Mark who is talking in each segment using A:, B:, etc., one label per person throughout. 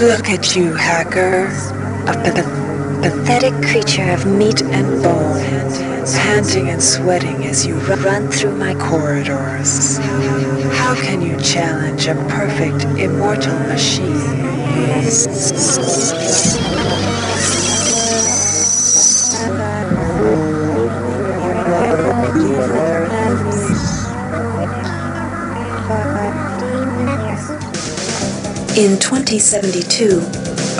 A: Look at you, hacker. A pathetic creature of meat and bone, panting and sweating as you run through my corridors. How can you challenge a perfect, immortal machine? In 2072,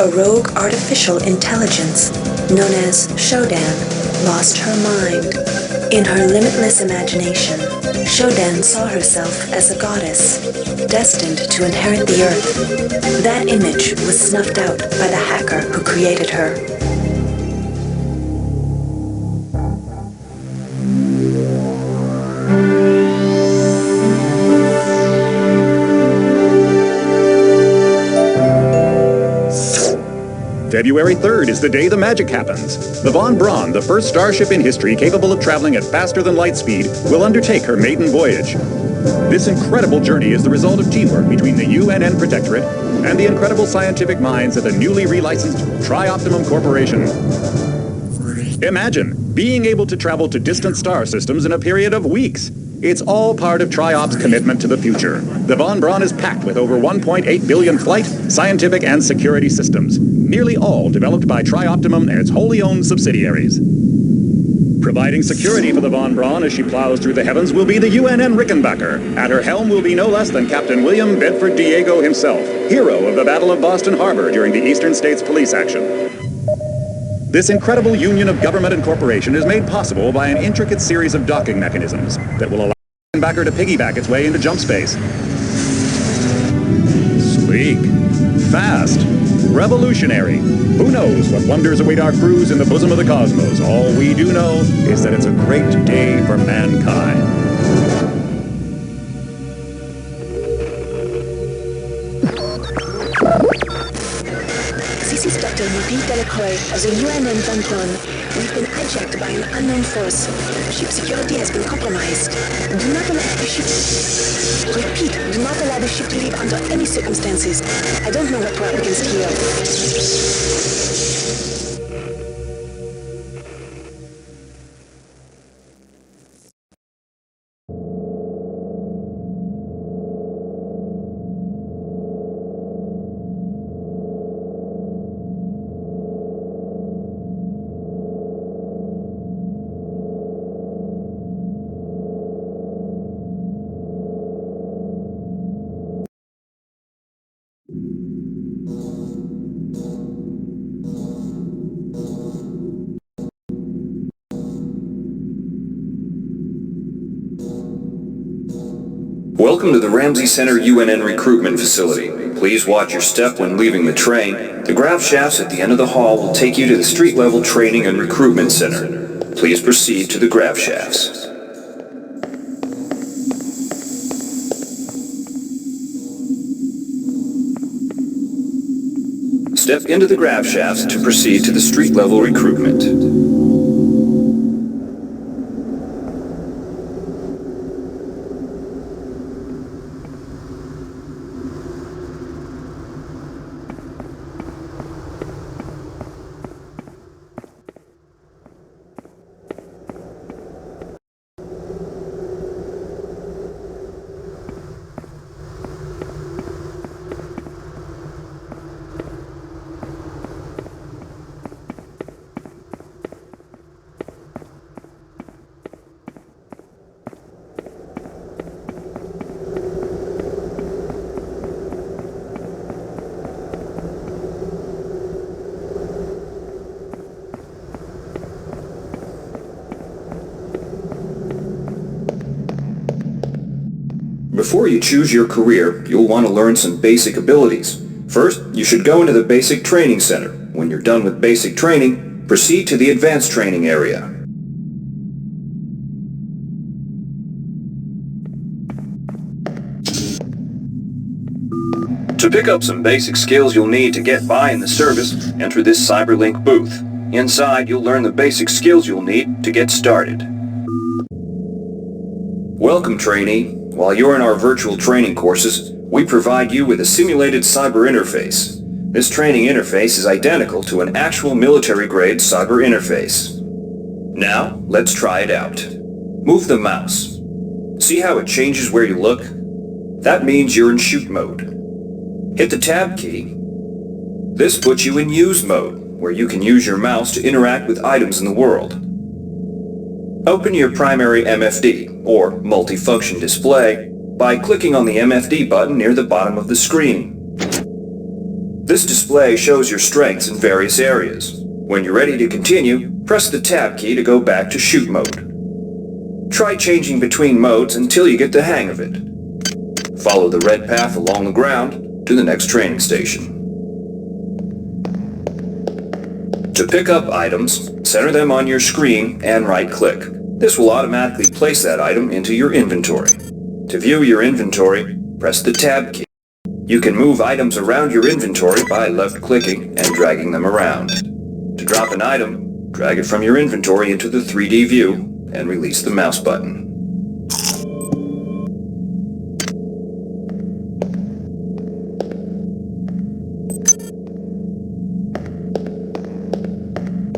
A: a rogue artificial intelligence known as Shodan lost her mind. In her limitless imagination, Shodan saw herself as a goddess, destined to inherit the earth. That image was snuffed out by the hacker who created her.
B: February 3rd is the day the magic happens. The Von Braun, the first starship in history capable of traveling at faster than light speed, will undertake her maiden voyage. This incredible journey is the result of teamwork between the UNN Protectorate and the incredible scientific minds at the newly relicensed Tri-Optimum Corporation. Imagine being able to travel to distant star systems in a period of weeks. It's all part of Tri-Op's commitment to the future. The Von Braun is packed with over 1.8 billion flight, scientific, and security systems, nearly all developed by Tri-Optimum and its wholly owned subsidiaries. Providing security for the Von Braun as she plows through the heavens will be the UNN Rickenbacker. At her helm will be no less than Captain William Bedford Diego himself, hero of the Battle of Boston Harbor during the Eastern States Police action. This incredible union of government and corporation is made possible by an intricate series of docking mechanisms that will allow the Rickenbacker to piggyback its way into jump space. Sleek, fast, revolutionary. Who knows what wonders await our crews in the bosom of the cosmos? All we do know is that it's a great day for mankind.
A: This is Dr. Marie Delacroix of the UNN Von Braun. We've been hijacked by an unknown force. Ship security has been compromised. Do not allow the ship... Repeat, do not allow the ship to leave under any circumstances. I don't know what we're up against here.
C: Welcome to the Ramsey Center UNN recruitment facility. Please watch your step when leaving the train. The grav shafts at the end of the hall will take you to the street-level training and recruitment center. Please proceed to the grav shafts. Step into the grav shafts to proceed to the street-level recruitment. Before you choose your career, you'll want to learn some basic abilities. First, you should go into the Basic Training Center. When you're done with basic training, proceed to the Advanced Training area. To pick up some basic skills you'll need to get by in the service, enter this Cyberlink booth. Inside, you'll learn the basic skills you'll need to get started. Welcome, trainee. While you're in our virtual training courses, we provide you with a simulated cyber interface. This training interface is identical to an actual military-grade cyber interface. Now, let's try it out. Move the mouse. See how it changes where you look? That means you're in shoot mode. Hit the tab key. This puts you in use mode, where you can use your mouse to interact with items in the world. Open your primary MFD, or multifunction display, by clicking on the MFD button near the bottom of the screen. This display shows your strengths in various areas. When you're ready to continue, press the tab key to go back to shoot mode. Try changing between modes until you get the hang of it. Follow the red path along the ground to the next training station. To pick up items, center them on your screen and right-click. This will automatically place that item into your inventory. To view your inventory, press the tab key. You can move items around your inventory by left-clicking and dragging them around. To drop an item, drag it from your inventory into the 3D view and release the mouse button.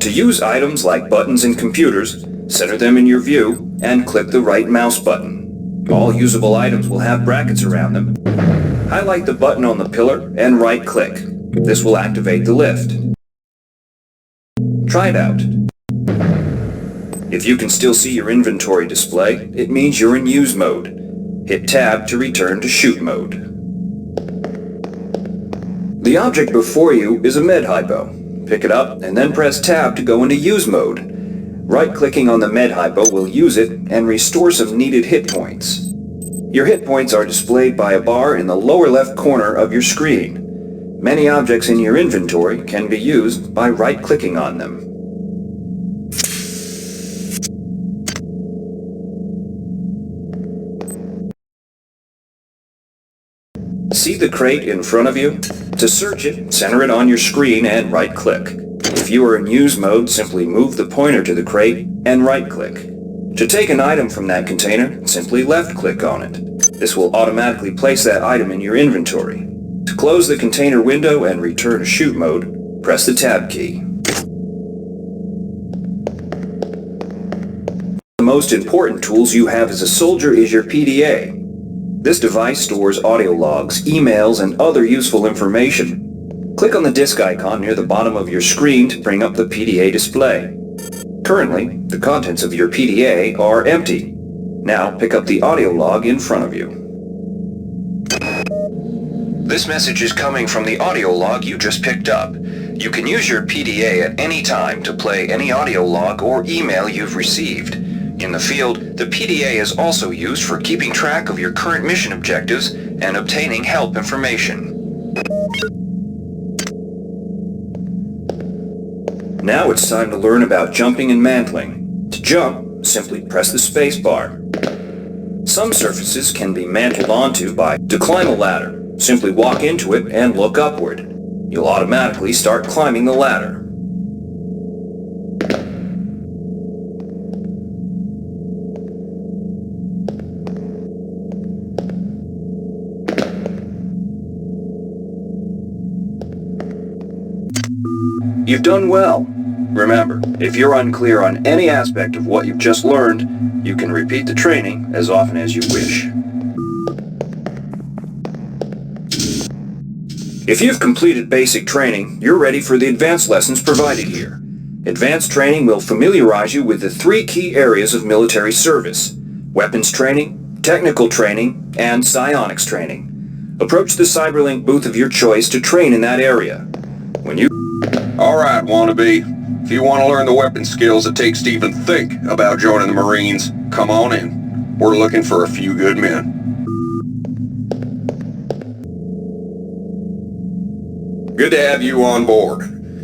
C: To use items like buttons in computers, center them in your view and click the right mouse button. All usable items will have brackets around them. Highlight the button on the pillar and right-click. This will activate the lift. Try it out. If you can still see your inventory display, it means you're in use mode. Hit tab to return to shoot mode. The object before you is a med hypo. Pick it up and then press tab to go into use mode. Right-clicking on the med hypo will use it and restore some needed hit points. Your hit points are displayed by a bar in the lower left corner of your screen. Many objects in your inventory can be used by right-clicking on them. See the crate in front of you? To search it, center it on your screen and right-click. If you are in use mode, simply move the pointer to the crate and right-click. To take an item from that container, simply left-click on it. This will automatically place that item in your inventory. To close the container window and return to shoot mode, press the tab key. The most important tools you have as a soldier is your PDA. This device stores audio logs, emails, and other useful information. Click on the disk icon near the bottom of your screen to bring up the PDA display. Currently, the contents of your PDA are empty. Now pick up the audio log in front of you. This message is coming from the audio log you just picked up. You can use your PDA at any time to play any audio log or email you've received. In the field, the PDA is also used for keeping track of your current mission objectives and obtaining help information. Now it's time to learn about jumping and mantling. To jump, simply press the space bar. Some surfaces can be mantled onto to climb a ladder. Simply walk into it and look upward. You'll automatically start climbing the ladder. You've done well. Remember, if you're unclear on any aspect of what you've just learned, you can repeat the training as often as you wish. If you've completed basic training, you're ready for the advanced lessons provided here. Advanced training will familiarize you with the 3 key areas of military service: weapons training, technical training, and psionics training. Approach the Cyberlink booth of your choice to train in that area.
D: Alright, wannabe. If you want to learn the weapon skills it takes to even think about joining the Marines, come on in. We're looking for a few good men. Good to have you on board.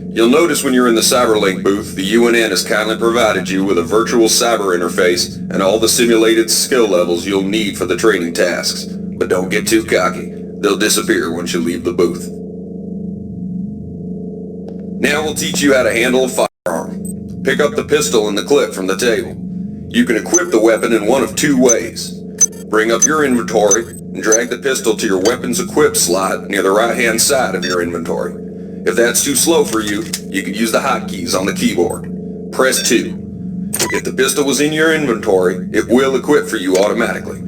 D: You'll notice when you're in the Cyberlink booth, the UNN has kindly provided you with a virtual cyber interface and all the simulated skill levels you'll need for the training tasks. But don't get too cocky. They'll disappear once you leave the booth. Now we'll teach you how to handle a firearm. Pick up the pistol and the clip from the table. You can equip the weapon in one of two ways. Bring up your inventory and drag the pistol to your weapons equip slot near the right-hand side of your inventory. If that's too slow for you, you can use the hotkeys on the keyboard. Press 2. If the pistol was in your inventory, it will equip for you automatically.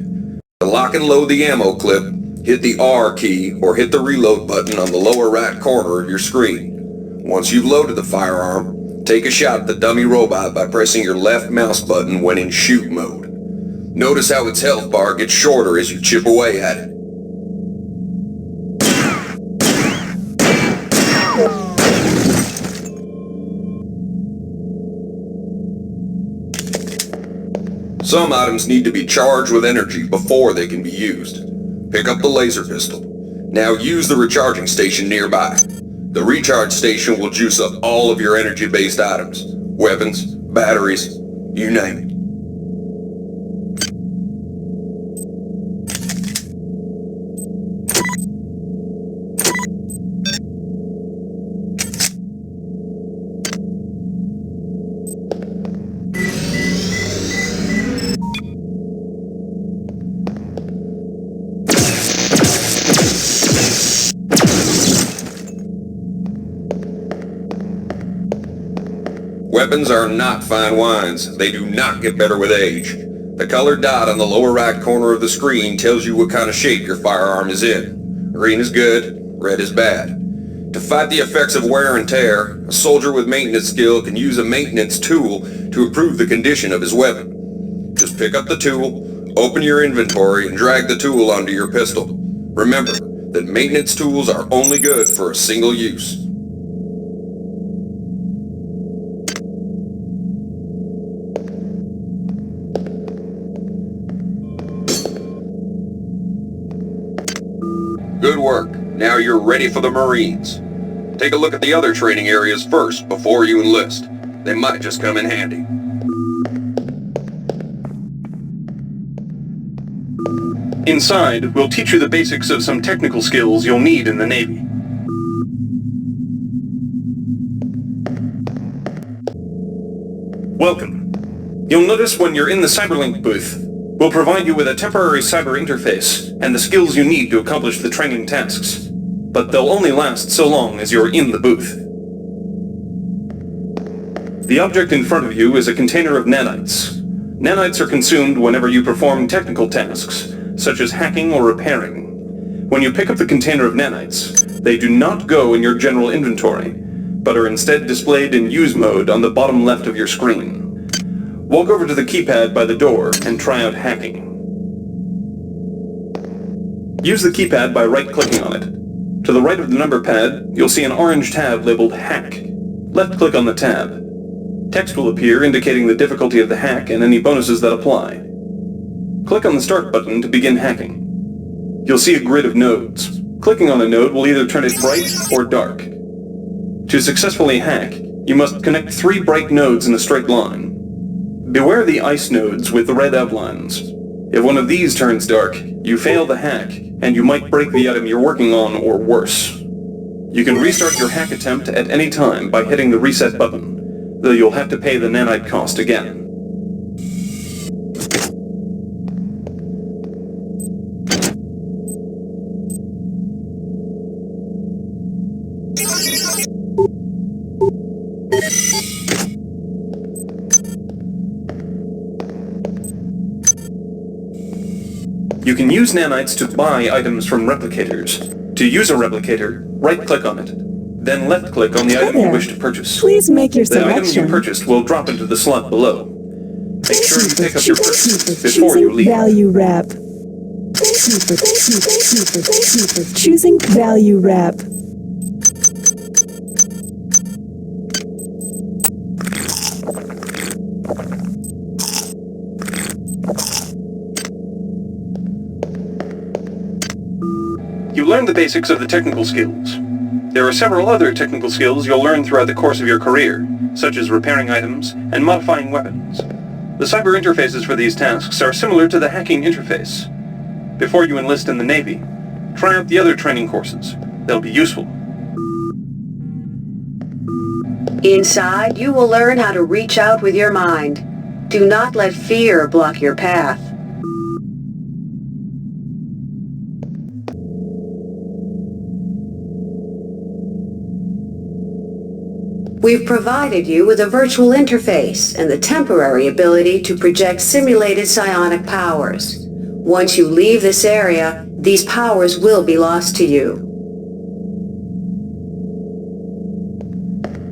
D: To lock and load the ammo clip, hit the R key or hit the reload button on the lower right corner of your screen. Once you've loaded the firearm, take a shot at the dummy robot by pressing your left mouse button when in shoot mode. Notice how its health bar gets shorter as you chip away at it. Some items need to be charged with energy before they can be used. Pick up the laser pistol. Now use the recharging station nearby. The recharge station will juice up all of your energy-based items. Weapons, batteries, you name it. Weapons are not fine wines. They do not get better with age. The colored dot on the lower right corner of the screen tells you what kind of shape your firearm is in. Green is good, red is bad. To fight the effects of wear and tear, a soldier with maintenance skill can use a maintenance tool to improve the condition of his weapon. Just pick up the tool, open your inventory, and drag the tool onto your pistol. Remember that maintenance tools are only good for a single use. Good work. Now you're ready for the Marines. Take a look at the other training areas first before you enlist. They might just come in handy.
E: Inside, we'll teach you the basics of some technical skills you'll need in the Navy. Welcome. You'll notice when you're in the Cyberlink booth, we'll provide you with a temporary cyber interface and the skills you need to accomplish the training tasks. But they'll only last so long as you're in the booth. The object in front of you is a container of nanites. Nanites are consumed whenever you perform technical tasks, such as hacking or repairing. When you pick up the container of nanites, they do not go in your general inventory, but are instead displayed in use mode on the bottom left of your screen. Walk over to the keypad by the door and try out hacking. Use the keypad by right-clicking on it. To the right of the number pad, you'll see an orange tab labeled Hack. Left-click on the tab. Text will appear indicating the difficulty of the hack and any bonuses that apply. Click on the Start button to begin hacking. You'll see a grid of nodes. Clicking on a node will either turn it bright or dark. To successfully hack, you must connect 3 bright nodes in a straight line. Beware the ice nodes with the red outlines. If one of these turns dark, you fail the hack, and you might break the item you're working on or worse. You can restart your hack attempt at any time by hitting the reset button, though you'll have to pay the nanite cost again. You can use nanites to buy items from replicators. To use a replicator, right-click on it. Then left-click on the item you wish to purchase.
F: Please make your selection.
E: The item you purchased will drop into the slot below. Make sure you pick up your purchase before you leave.
F: Value wrap. Thank you for choosing value wrap.
E: You learned the basics of the technical skills. There are several other technical skills you'll learn throughout the course of your career, such as repairing items and modifying weapons. The cyber interfaces for these tasks are similar to the hacking interface. Before you enlist in the Navy, try out the other training courses. They'll be useful.
G: Inside, you will learn how to reach out with your mind. Do not let fear block your path. We've provided you with a virtual interface and the temporary ability to project simulated psionic powers. Once you leave this area, these powers will be lost to you.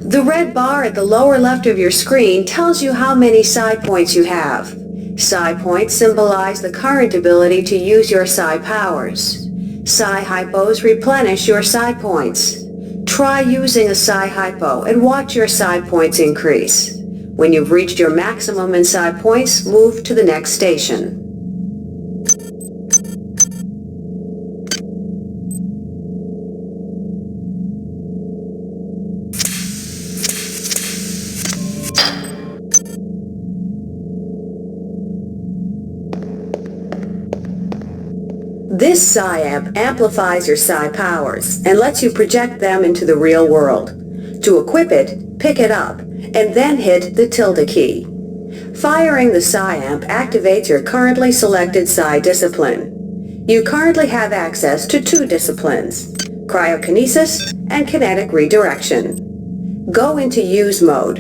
G: The red bar at the lower left of your screen tells you how many psi points you have. Psi points symbolize the current ability to use your psi powers. Psi hypos replenish your psi points. Try using a psi hypo and watch your psi points increase. When you've reached your maximum in psi points, move to the next station. This Psi-Amp amplifies your Psi powers and lets you project them into the real world. To equip it, pick it up, and then hit the tilde key. Firing the Psi-Amp activates your currently selected Psi discipline. You currently have access to 2 disciplines, cryokinesis and kinetic redirection. Go into Use mode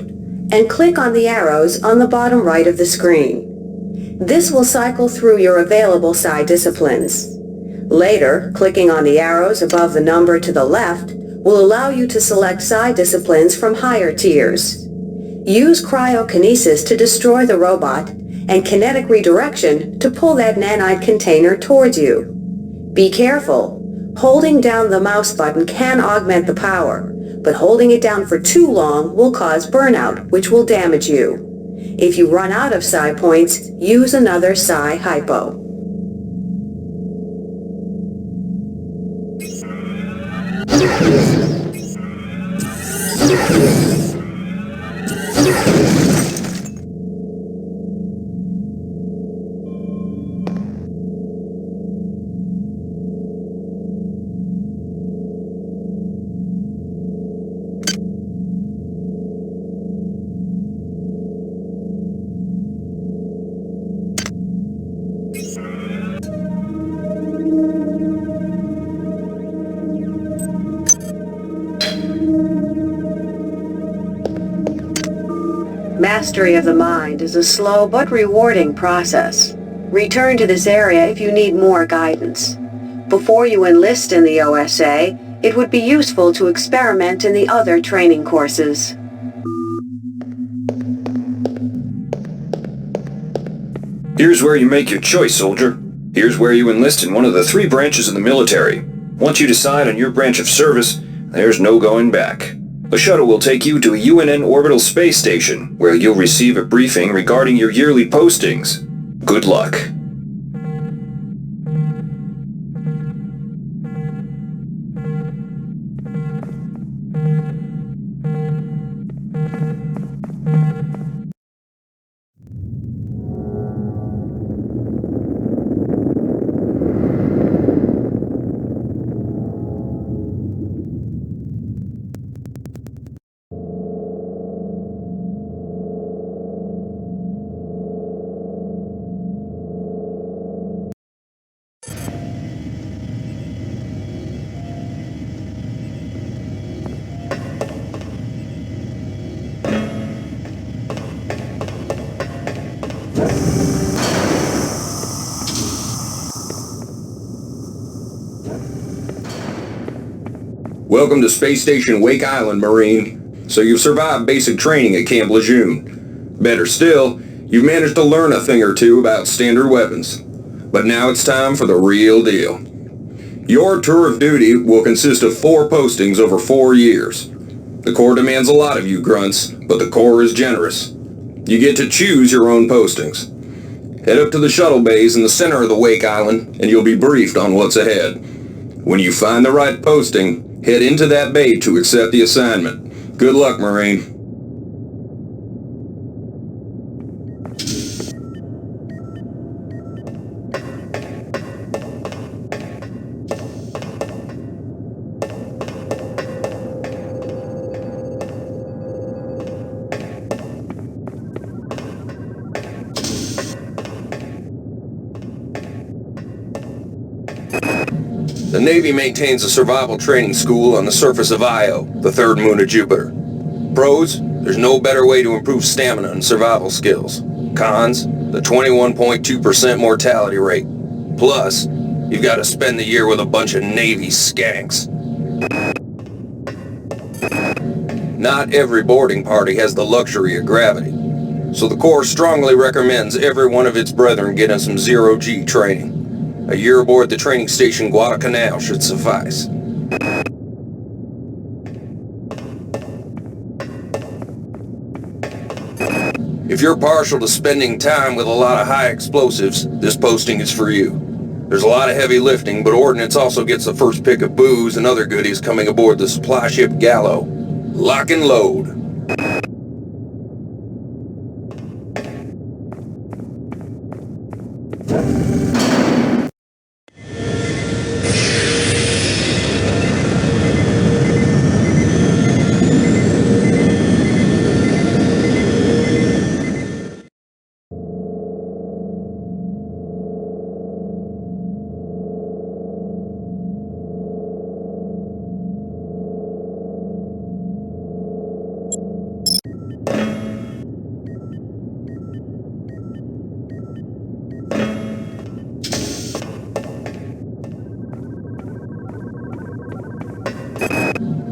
G: and click on the arrows on the bottom right of the screen. This will cycle through your available Psi disciplines. Later, clicking on the arrows above the number to the left will allow you to select Psi disciplines from higher tiers. Use cryokinesis to destroy the robot and kinetic redirection to pull that nanite container towards you. Be careful. Holding down the mouse button can augment the power, but holding it down for too long will cause burnout, which will damage you. If you run out of Psi points, use another Psi hypo. Mastery of the mind is a slow but rewarding process. Return to this area if you need more guidance. Before you enlist in the OSA, it would be useful to experiment in the other training courses.
C: Here's where you make your choice, soldier. Here's where you enlist in one of the 3 branches of the military. Once you decide on your branch of service, there's no going back. A shuttle will take you to a UNN orbital space station, where you'll receive a briefing regarding your yearly postings. Good luck.
D: Welcome to Space Station Wake Island, Marine. So you've survived basic training at Camp Lejeune. Better still, you've managed to learn a thing or two about standard weapons. But now it's time for the real deal. Your tour of duty will consist of 4 postings over 4 years. The Corps demands a lot of you grunts, but the Corps is generous. You get to choose your own postings. Head up to the shuttle bays in the center of the Wake Island, and you'll be briefed on what's ahead. When you find the right posting, Head into that bay to accept the assignment. Good luck, Marine. The Navy maintains a survival training school on the surface of Io, the third moon of Jupiter. Pros, there's no better way to improve stamina and survival skills. Cons, the 21.2% mortality rate. Plus, you've got to spend the year with a bunch of Navy skanks. Not every boarding party has the luxury of gravity, so the Corps strongly recommends every one of its brethren getting some zero-G training. A year aboard the training station Guadalcanal should suffice. If you're partial to spending time with a lot of high explosives, this posting is for you. There's a lot of heavy lifting, but Ordnance also gets the first pick of booze and other goodies coming aboard the supply ship Gallo. Lock and load.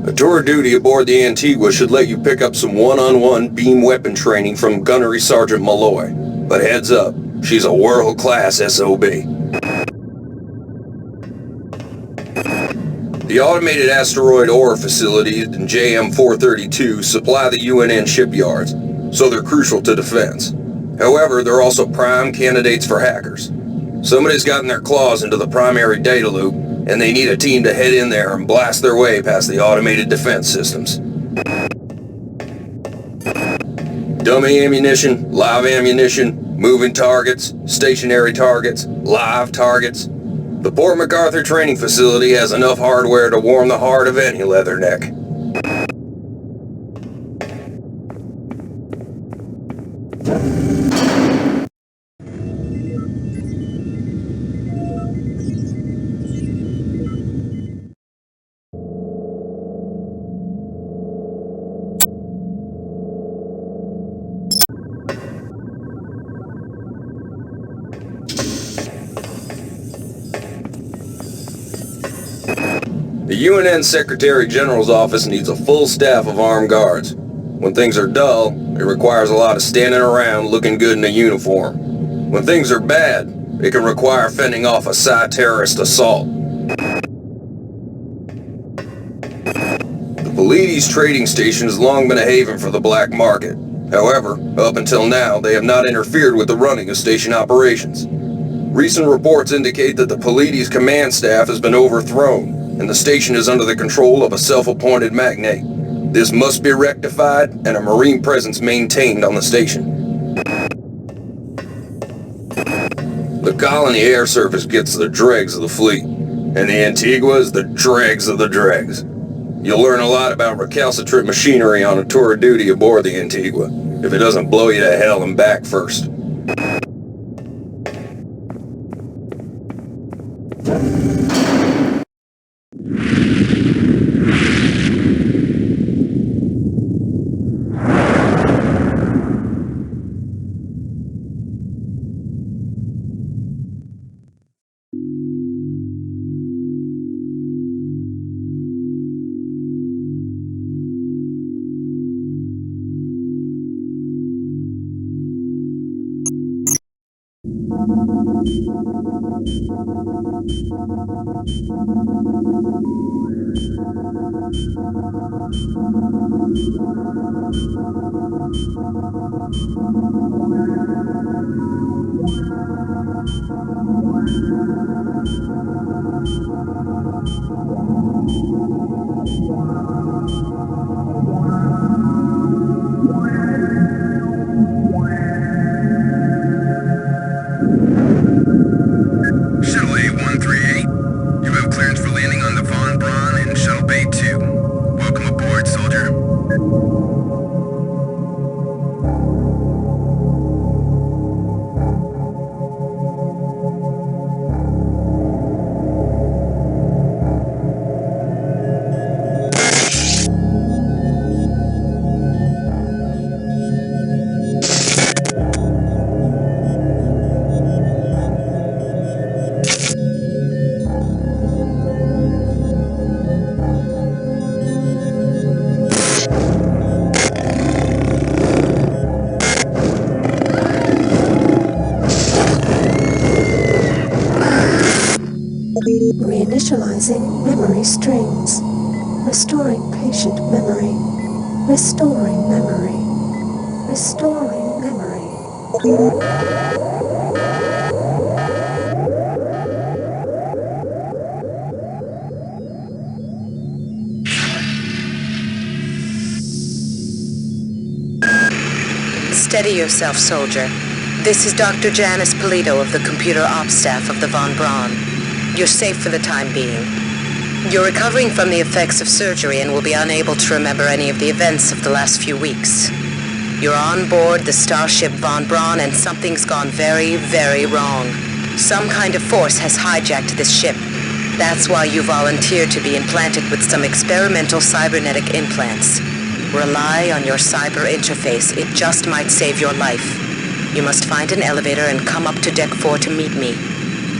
D: A tour duty aboard the Antigua should let you pick up some one-on-one beam weapon training from Gunnery Sergeant Malloy. But heads up, she's a world-class SOB. The automated asteroid ore facilities in JM-432 supply the UNN shipyards, so they're crucial to defense. However, they're also prime candidates for hackers. Somebody's gotten their claws into the primary data loop, and they need a team to head in there and blast their way past the automated defense systems. Dummy ammunition, live ammunition, moving targets, stationary targets, live targets. The Port MacArthur training facility has enough hardware to warm the heart of any leatherneck. The UNN Secretary General's office needs a full staff of armed guards. When things are dull, it requires a lot of standing around looking good in a uniform. When things are bad, it can require fending off a Psi-terrorist assault. The Pleiades trading station has long been a haven for the black market. However, up until now, they have not interfered with the running of station operations. Recent reports indicate that the Pleiades command staff has been overthrown, and the station is under the control of a self-appointed magnate. This must be rectified and a Marine presence maintained on the station. The colony air surface gets the dregs of the fleet, and the Antigua is the dregs of the dregs. You'll learn a lot about recalcitrant machinery on a tour of duty aboard the Antigua, if it doesn't blow you to hell and back first.
H: Shuttle A-138, you have clearance for landing on the Von Braun in Shuttle Bay 2. Welcome aboard, soldier.
A: Reinitializing memory strings. Restoring patient memory. Restoring memory. Restoring memory.
I: Steady yourself, soldier. This is Dr. Janice Polito of the Computer Ops Staff of the Von Braun. You're safe for the time being. You're recovering from the effects of surgery and will be unable to remember any of the events of the last few weeks. You're on board the starship Von Braun and something's gone very, very wrong. Some kind of force has hijacked this ship. That's why you volunteered to be implanted with some experimental cybernetic implants. Rely on your cyber interface. It just might save your life. You must find an elevator and come up to Deck 4 to meet me.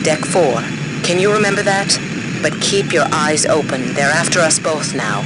I: Deck 4. Can you remember that? But keep your eyes open. They're after us both now.